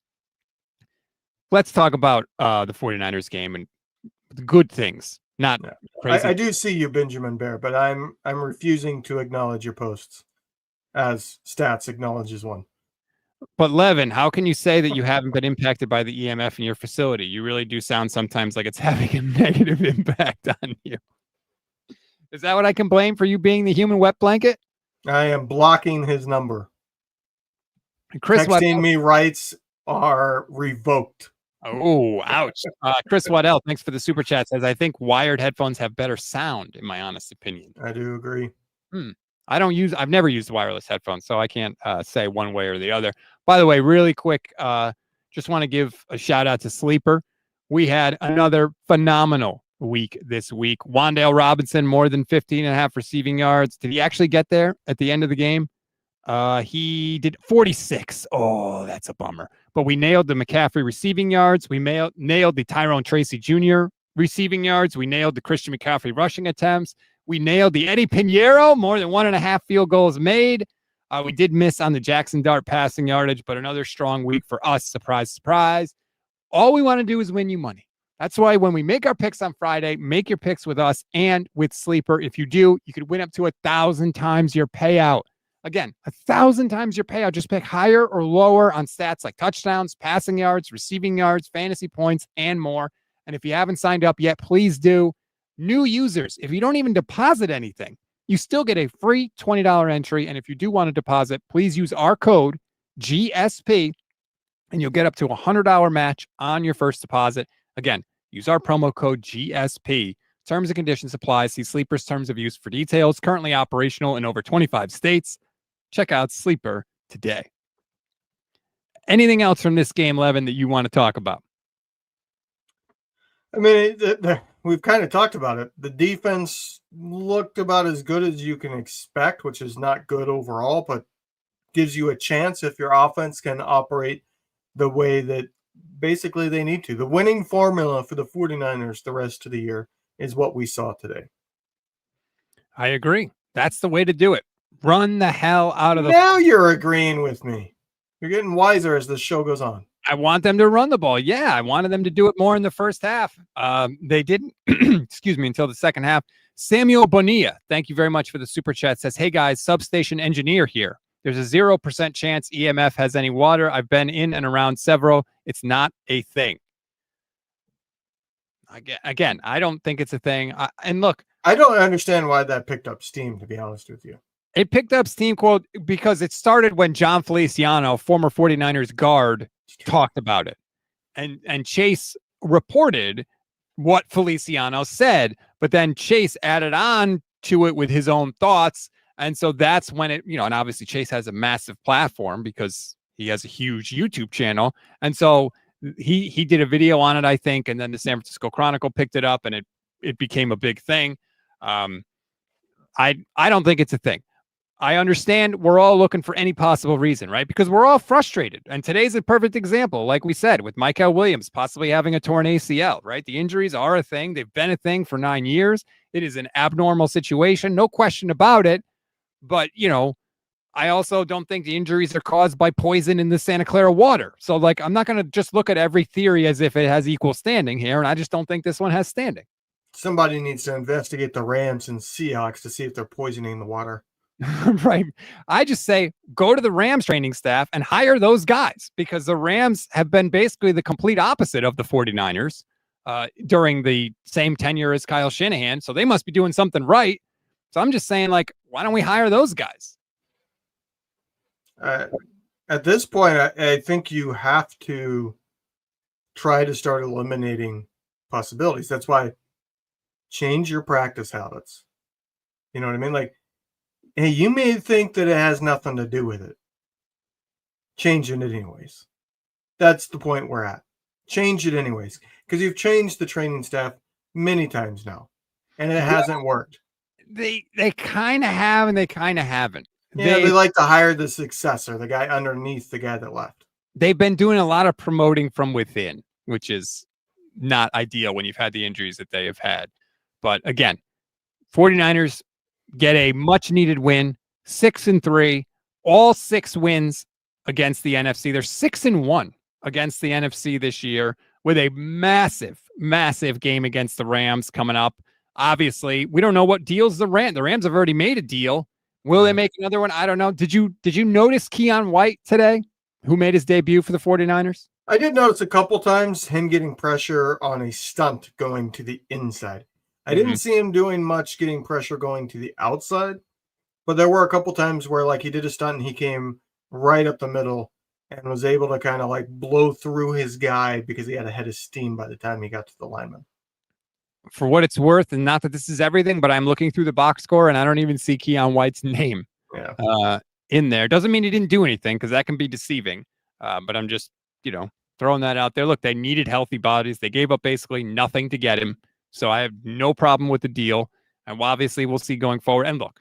Let's talk about the 49ers game and the good things, not crazy. I do see you, Benjamin Bear, but I'm refusing to acknowledge your posts as Stats acknowledges one. But Levin, how can you say that you haven't been impacted by the EMF in your facility? You really do sound sometimes like it's having a negative impact on you. Is that what I can blame for you being the human wet blanket? I am blocking his number. Chris texting me rights are revoked. Oh, ouch. Chris Waddell, thanks for the super chat, says, I think wired headphones have better sound, in my honest opinion. I do agree. I've never used wireless headphones, so I can't say one way or the other. By the way, really quick, just want to give a shout out to Sleeper. We had another phenomenal week this week. Wan'Dale Robinson, more than 15.5 receiving yards. Did he actually get there at the end of the game? He did 46. Oh, that's a bummer. But we nailed the McCaffrey receiving yards. We nailed the Tyrone Tracy Jr. receiving yards. We nailed the Christian McCaffrey rushing attempts. We nailed the Eddie Pinheiro, more than 1.5 field goals made. We did miss on the Jackson Dart passing yardage, but another strong week for us. Surprise, surprise. All we want to do is win you money. That's why when we make our picks on Friday, make your picks with us and with Sleeper. If you do, you could win up to 1,000 times your payout. Again, 1,000 times your payout. Just pick higher or lower on stats like touchdowns, passing yards, receiving yards, fantasy points, and more. And if you haven't signed up yet, please do. New users, if you don't even deposit anything, you still get a free $20 entry. And if you do want to deposit, please use our code GSP and you'll get up to a $100 match on your first deposit. Again, use our promo code GSP. Terms and conditions apply. See Sleeper's terms of use for details. Currently operational in over 25 states. Check out Sleeper today. Anything else from this game, Levin, that you want to talk about? I mean, we've kind of talked about it. The defense looked about as good as you can expect, which is not good overall, but gives you a chance if your offense can operate the way that basically they need to. The winning formula for the 49ers the rest of the year is what we saw today. I agree. That's the way to do it. Run the hell out of the... Now you're agreeing with me. You're getting wiser as the show goes on. I want them to run the ball. Yeah, I wanted them to do it more in the first half. They didn't, excuse me, until the second half. Samuel Bonilla, thank you very much for the super chat, says, hey guys, substation engineer here. There's a 0% chance EMF has any water. I've been in and around several. It's not a thing. Again, I don't think it's a thing. And look, I don't understand why that picked up steam, to be honest with you. It picked up steam, quote, because it started when John Feliciano, former 49ers guard, talked about it. And Chase reported what Feliciano said, but then Chase added on to it with his own thoughts. And so that's when it, and obviously Chase has a massive platform because he has a huge YouTube channel. And so he did a video on it, I think, and then the San Francisco Chronicle picked it up and it it became a big thing. I don't think it's a thing. I understand we're all looking for any possible reason, right? Because we're all frustrated. And today's a perfect example, like we said, with Mykel Williams possibly having a torn ACL, right? The injuries are a thing. They've been a thing for 9 years. It is an abnormal situation, no question about it. But, I also don't think the injuries are caused by poison in the Santa Clara water. So, I'm not going to just look at every theory as if it has equal standing here. And I just don't think this one has standing. Somebody needs to investigate the Rams and Seahawks to see if they're poisoning the water. Right. I just say go to the Rams training staff and hire those guys, because the Rams have been basically the complete opposite of the 49ers during the same tenure as Kyle Shanahan. So they must be doing something right. So I'm just saying, why don't we hire those guys? At this point, I think you have to try to start eliminating possibilities. That's why change your practice habits. You know what I mean? Hey, you may think that it has nothing to do with it. Change it anyways. That's the point we're at. Change it anyways. Because you've changed the training staff many times now, and it hasn't worked. They kind of have, and they kind of haven't. Yeah, they like to hire the successor, the guy underneath the guy that left. They've been doing a lot of promoting from within, which is not ideal when you've had the injuries that they have had. But again, 49ers get a much needed win, 6-3, all 6 wins against the NFC. They're 6-1 against the NFC this year, with a massive, massive game against the Rams coming up. Obviously, we don't know what deals the Rams have already made a deal. Will they make another one? I don't know. Did you notice Keion White today, who made his debut for the 49ers? I did notice a couple times him getting pressure on a stunt going to the inside. I didn't see him doing much getting pressure going to the outside, but there were a couple times where he did a stunt and he came right up the middle and was able to kind of blow through his guy because he had a head of steam by the time he got to the lineman. For what it's worth, and not that this is everything, but I'm looking through the box score and I don't even see Keion White's name in there. Doesn't mean he didn't do anything, because that can be deceiving. But I'm just, throwing that out there. Look, they needed healthy bodies. They gave up basically nothing to get him. So I have no problem with the deal. And obviously we'll see going forward. And look,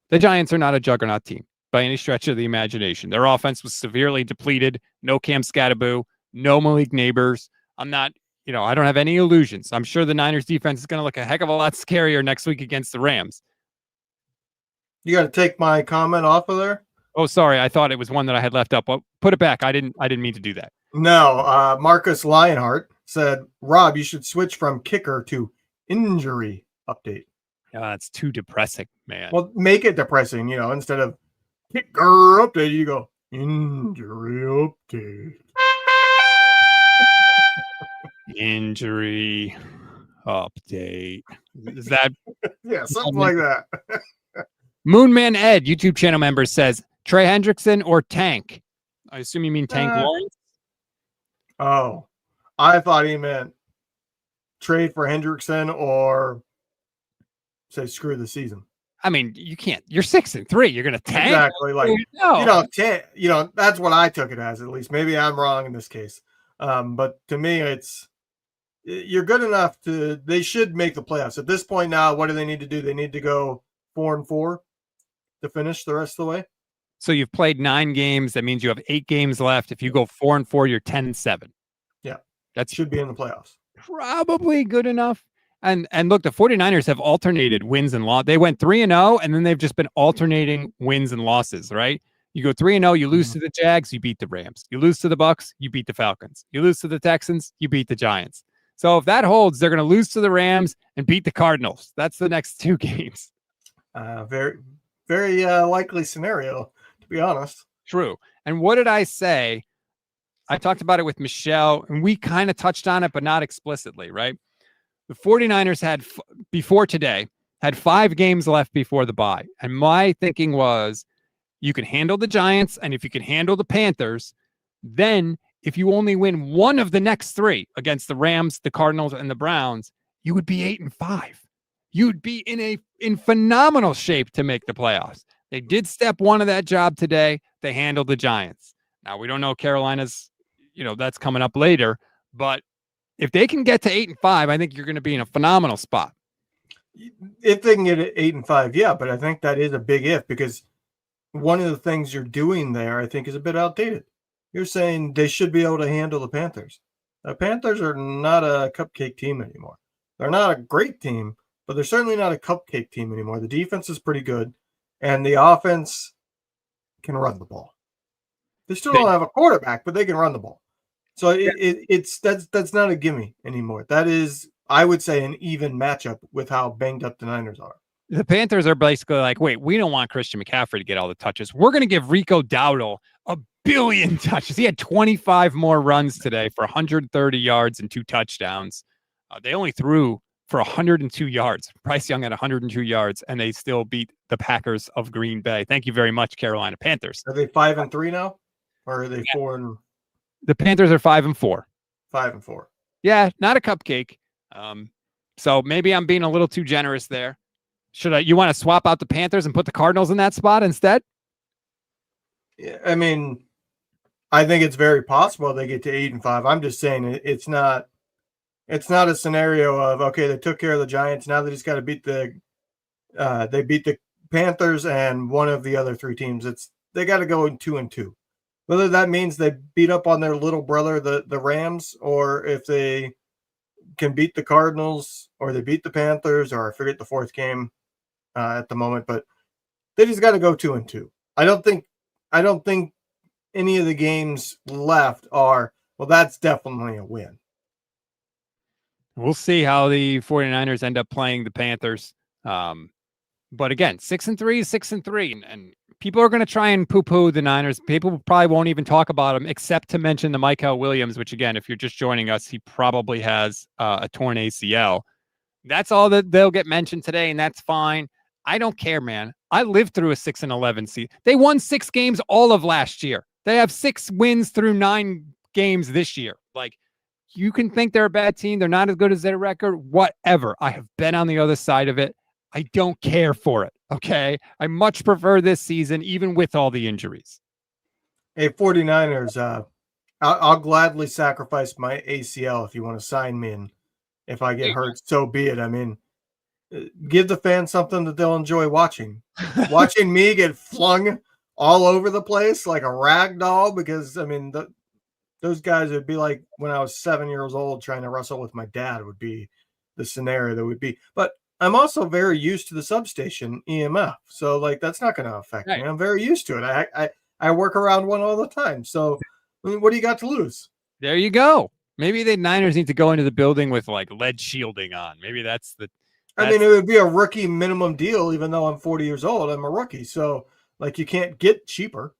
the Giants are not a juggernaut team by any stretch of the imagination. Their offense was severely depleted. No Cam Scatterbo, no Malik Neighbors. I'm not, I don't have any illusions. I'm sure the Niners defense is going to look a heck of a lot scarier next week against the Rams. You got to take my comment off of there? Oh, sorry. I thought it was one that I had left up. Well, put it back. I didn't mean to do that. No, Marcus Lionheart said, Rob, you should switch from kicker to injury update. It's too depressing, man. Well, make it depressing, instead of kicker update, you go injury update. Injury update. Is that? Yeah, something like that. Moonman Ed, YouTube channel member, says Trey Hendrickson or Tank. I assume you mean Tank Lawrence. Oh, I thought he meant trade for Hendrickson or say screw the season. I mean, you can't. You're 6-3. You're gonna tank. Exactly. No. That's what I took it as. At least maybe I'm wrong in this case. But to me, you're good enough to. They should make the playoffs at this point. Now, what do they need to do? They need to go 4-4 to finish the rest of the way. So you've played 9 games. That means you have 8 games left. If you go 4-4, you're 10-7. Yeah, that should be in the playoffs. Probably good enough. And look, the 49ers have alternated wins and losses. They went 3-0, and then they've just been alternating wins and losses, right? You go 3-0, you lose to the Jags, you beat the Rams. You lose to the Bucks, you beat the Falcons. You lose to the Texans, you beat the Giants. So if that holds, they're going to lose to the Rams and beat the Cardinals. That's the next 2 games. Very, very likely scenario, to be honest. True. And what did I say? I talked about it with Michelle, and we kind of touched on it, but not explicitly, right? The 49ers had, before today, had 5 games left before the bye. And my thinking was, you can handle the Giants, and if you can handle the Panthers, then if you only win one of the next 3 against the Rams, the Cardinals, and the Browns, you would be 8-5. You'd be in phenomenal shape to make the playoffs. They did step 1 of that job today. They handled the Giants. Now, we don't know Carolina's, that's coming up later, but if they can get to 8-5, I think you're going to be in a phenomenal spot. If they can get it 8-5, yeah, but I think that is a big if, because one of the things you're doing there, I think, is a bit outdated. You're saying they should be able to handle the Panthers. The Panthers are not a cupcake team anymore. They're not a great team, but they're certainly not a cupcake team anymore. The defense is pretty good, and the offense can run the ball. They still don't have a quarterback, but they can run the ball. So that's not a gimme anymore. That is, I would say, an even matchup with how banged up the Niners are. The Panthers are basically like, wait, we don't want Christian McCaffrey to get all the touches. We're going to give Rico Dowdle a billion touches. He had 25 more runs today for 130 yards and 2 touchdowns. They only threw for 102 yards. Bryce Young had 102 yards, and they still beat the Packers of Green Bay. Thank you very much, Carolina Panthers. Are they 5-3 now, or are they 4? The Panthers are 5-4. 5-4. Yeah, not a cupcake. So maybe I'm being a little too generous there. You want to swap out the Panthers and put the Cardinals in that spot instead? Yeah, I mean, I think it's very possible they get to 8-5. I'm just saying it's not a scenario of, okay, they took care of the Giants. Now they just got to beat they beat the Panthers and one of the other 3 teams. They got to go in 2-2. Whether that means they beat up on their little brother, the Rams, or if they can beat the Cardinals or they beat the Panthers, or I forget the 4th game at the moment, but they just got to go 2-2. I don't think any of the games left are, well, that's definitely a win. We'll see how the 49ers end up playing the Panthers. But again, 6-3 is 6-3, and people are going to try and poo-poo the Niners. People probably won't even talk about them, except to mention the Mykel Williams, which, again, if you're just joining us, he probably has a torn ACL. That's all that they'll get mentioned today, and that's fine. I don't care, man. I lived through a 6-11 season. They won 6 games all of last year. They have 6 wins through 9 games this year. Like, you can think they're a bad team. They're not as good as their record. Whatever. I have been on the other side of it. I don't care for it. Okay. I much prefer this season, even with all the injuries. Hey, 49ers, I'll gladly sacrifice my ACL if you want to sign me. And if I get hurt, so be it. I mean, give the fans something that they'll enjoy watching. Watching me get flung all over the place like a rag doll, because, I mean, those guys would be like when I was 7 years old trying to wrestle with my dad would be the scenario that would be. But I'm also very used to the substation EMF. So, like, that's not going to affect me. I'm very used to it. I work around one all the time. So, I mean, what do you got to lose? There you go. Maybe the Niners need to go into the building with, like, lead shielding on. Maybe that's I mean, it would be a rookie minimum deal, even though I'm 40 years old. I'm a rookie. So, like, you can't get cheaper.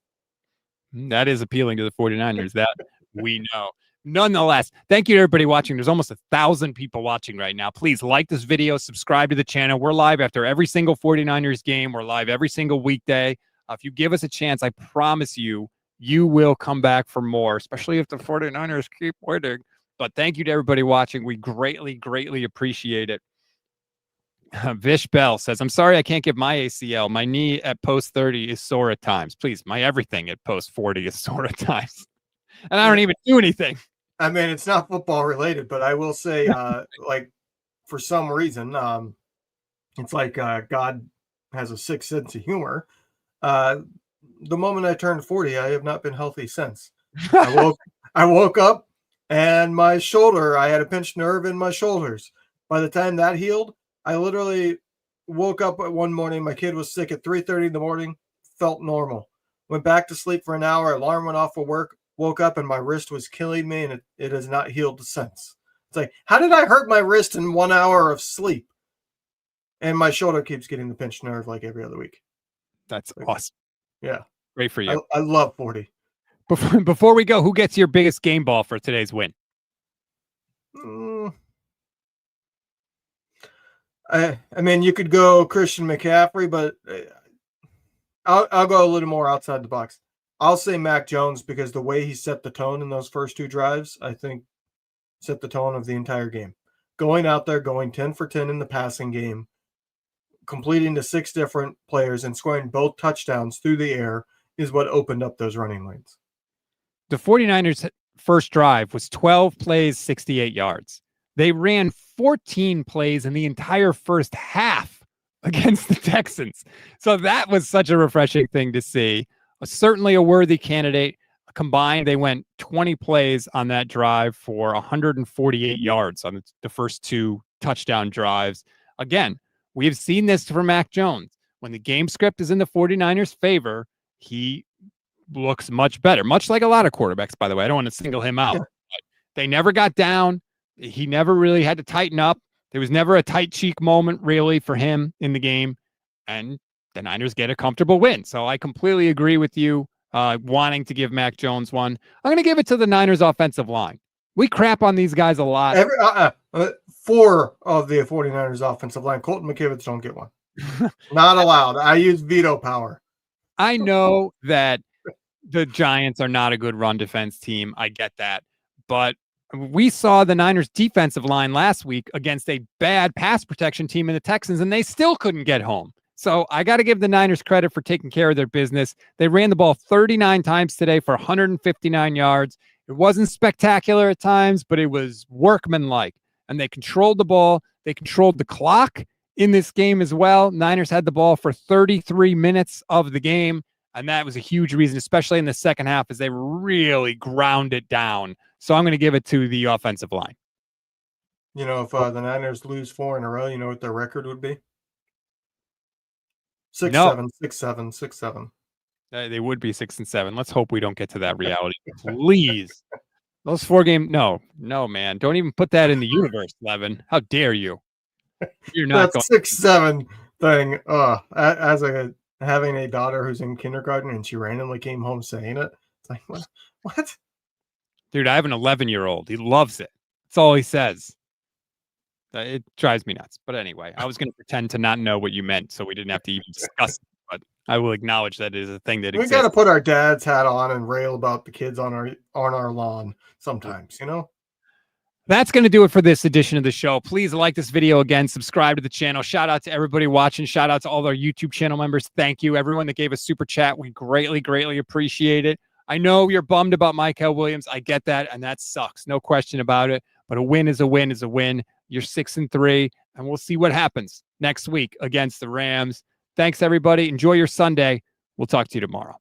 That is appealing to the 49ers. That we know. Nonetheless, thank you to everybody watching. There's almost 1,000 people watching right now. Please like this video, subscribe to the channel. We're live after every single 49ers game. We're live every single weekday. If you give us a chance, I promise you will come back for more, especially if the 49ers keep winning. But thank you to everybody watching. We greatly, greatly appreciate it. Vish Bell says, I'm sorry I can't give my ACL. My knee at post 30 is sore at times. Please, my everything at post 40 is sore at times. And I don't even do anything. I mean, it's not football related, but I will say, like, for some reason, it's like God has a sick sense of humor. The moment I turned 40, I have not been healthy since. I woke up and my shoulder, I had a pinched nerve in my shoulders. By the time that healed, I literally woke up one morning. My kid was sick at 3:30 in the morning, felt normal. Went back to sleep for an hour. Alarm went off for work. Woke up and my wrist was killing me, and it has not healed since. It's like, how did I hurt my wrist in 1 hour of sleep? And my shoulder keeps getting the pinched nerve like every other week. That's awesome. Yeah. Great for you. I love 40. Before we go, who gets your biggest game ball for today's win? I mean, you could go Christian McCaffrey, but I'll go a little more outside the box. I'll say Mac Jones, because the way he set the tone in those first 2 drives, I think set the tone of the entire game. Going out there, going 10 for 10 in the passing game, completing to 6 different players and scoring both touchdowns through the air is what opened up those running lanes. The 49ers' first drive was 12 plays, 68 yards. They ran 14 plays in the entire first half against the Texans. So that was such a refreshing thing to see. Certainly a worthy candidate. Combined, they went 20 plays on that drive for 148 yards on the first 2 touchdown drives. Again, we have seen this from Mac Jones. When the game script is in the 49ers' favor, he looks much better, much like a lot of quarterbacks, by the way. I don't want to single him out. But they never got down. He never really had to tighten up. There was never a tight cheek moment really for him in the game. And the Niners get a comfortable win. So I completely agree with you wanting to give Mac Jones one. I'm going to give it to the Niners offensive line. We crap on these guys a lot. 4 of the 49ers offensive line. Colton McKivitz don't get one. Not allowed. I use veto power. I know that the Giants are not a good run defense team. I get that. But we saw the Niners defensive line last week against a bad pass protection team in the Texans, and they still couldn't get home. So I got to give the Niners credit for taking care of their business. They ran the ball 39 times today for 159 yards. It wasn't spectacular at times, but it was workmanlike. And they controlled the ball. They controlled the clock in this game as well. Niners had the ball for 33 minutes of the game. And that was a huge reason, especially in the second half, as they really ground it down. So I'm going to give it to the offensive line. You know, if the Niners lose 4 in a row, you know what their record would be? 6-7, 6-7, 6-7. They would be 6-7. Let's hope we don't get to that reality. Please. Those 4 games. No, man. Don't even put that in the universe, Levin. How dare you? You're not that 6-7 thing. As having a daughter who's in kindergarten and she randomly came home saying it. It's like, what? Dude, I have an 11-year-old. He loves it. That's all he says. It drives me nuts. But anyway, I was going to pretend to not know what you meant, so we didn't have to even discuss it. But I will acknowledge that it is a thing that exists. We got to put our dad's hat on and rail about the kids on our lawn sometimes, you know? That's going to do it for this edition of the show. Please like this video again. Subscribe to the channel. Shout out to everybody watching. Shout out to all our YouTube channel members. Thank you. Everyone that gave us super chat. We greatly, greatly appreciate it. I know you're bummed about Mykel Williams. I get that, and that sucks. No question about it. But a win is a win is a win. You're 6-3, and we'll see what happens next week against the Rams. Thanks, everybody. Enjoy your Sunday. We'll talk to you tomorrow.